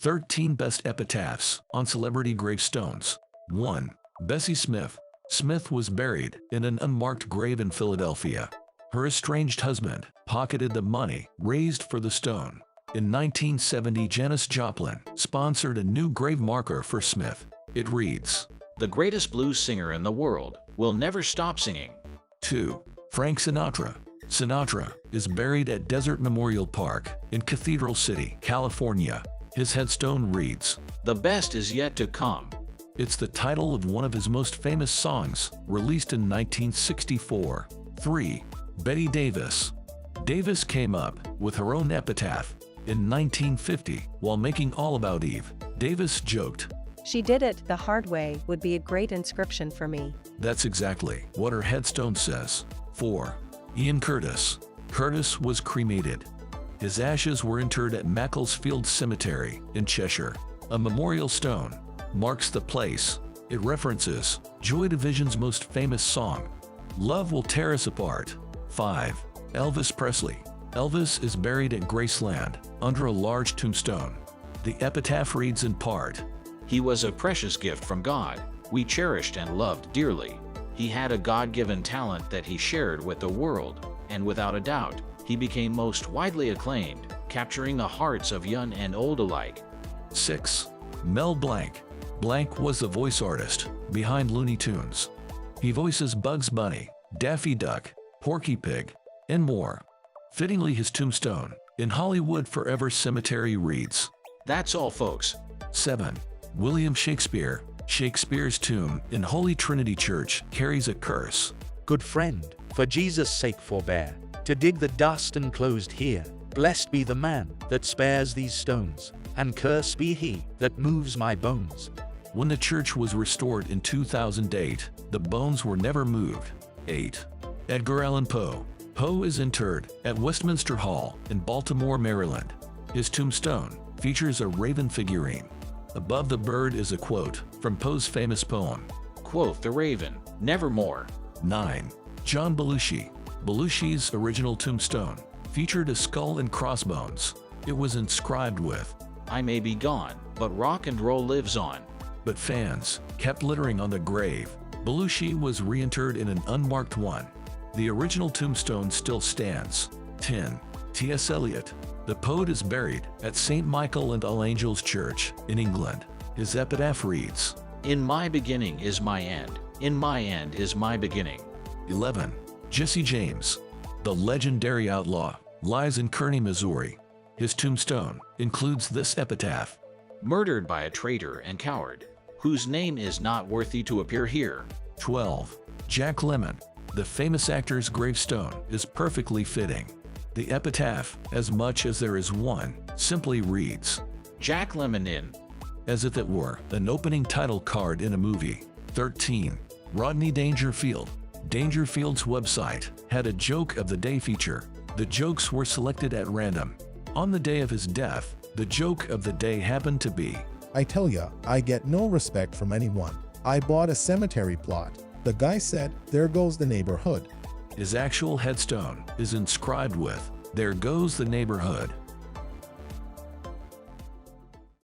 13 Best Epitaphs on Celebrity Gravestones. 1. Bessie Smith. Smith was buried in an unmarked grave in Philadelphia. Her estranged husband pocketed the money raised for the stone. In 1970, Janis Joplin sponsored a new grave marker for Smith. It reads, "The greatest blues singer in the world will never stop singing." 2. Frank Sinatra. Sinatra is buried at Desert Memorial Park in Cathedral City, California. His headstone reads, "The best is yet to come." It's the title of one of his most famous songs, released in 1964. 3. Betty Davis. Davis came up with her own epitaph. In 1950, while making All About Eve, Davis joked, "She did it the hard way" would be a great inscription for me. That's exactly what her headstone says. 4. Ian Curtis. Curtis was cremated. His ashes were interred at Macclesfield Cemetery in Cheshire. A memorial stone marks the place. It references Joy Division's most famous song, "Love Will Tear Us Apart." 5. Elvis Presley. Elvis is buried at Graceland under a large tombstone. The epitaph reads in part, "He was a precious gift from God, we cherished and loved dearly. He had a God-given talent that he shared with the world, and without a doubt, he became most widely acclaimed, capturing the hearts of young and old alike." 6. Mel Blanc. Blanc was the voice artist behind Looney Tunes. He voices Bugs Bunny, Daffy Duck, Porky Pig, and more. Fittingly, his tombstone in Hollywood Forever Cemetery reads, That's all, folks. 7. William Shakespeare. Shakespeare's tomb in Holy Trinity Church carries a curse. Good friend, for Jesus' sake forbear to dig the dust enclosed here. Blessed be the man that spares these stones, and cursed be he that moves my bones. When the church was restored in 2008, the bones were never moved. 8. Edgar Allan Poe. Poe is interred at Westminster Hall in Baltimore, Maryland. His tombstone features a raven figurine. Above the bird is a quote from Poe's famous poem, Quoth the raven, nevermore. 9. John Belushi. Belushi's original tombstone featured a skull and crossbones. It was inscribed with, I may be gone, but rock and roll lives on. but fans kept littering on the grave. Belushi was reinterred in an unmarked one. The original tombstone still stands. 10. T.S. Eliot. The poet is buried at St. Michael and All Angels Church in England. His epitaph reads, In my beginning is my end. In my end is my beginning. 11. Jesse James. The legendary outlaw lies in Kearney, Missouri. His tombstone includes this epitaph, Murdered by a traitor and coward, whose name is not worthy to appear here. 12. Jack Lemmon. The famous actor's gravestone is perfectly fitting. The epitaph, as much as there is one, simply reads, Jack Lemmon in. as if it were an opening title card in a movie. 13. Rodney Dangerfield. Dangerfield's website had a Joke of the Day feature. The jokes were selected at random. On the day of his death, the joke of the day happened to be, I tell ya, I get no respect from anyone. I bought a cemetery plot. The guy said, there goes the neighborhood. his actual headstone is inscribed with, There Goes the Neighborhood.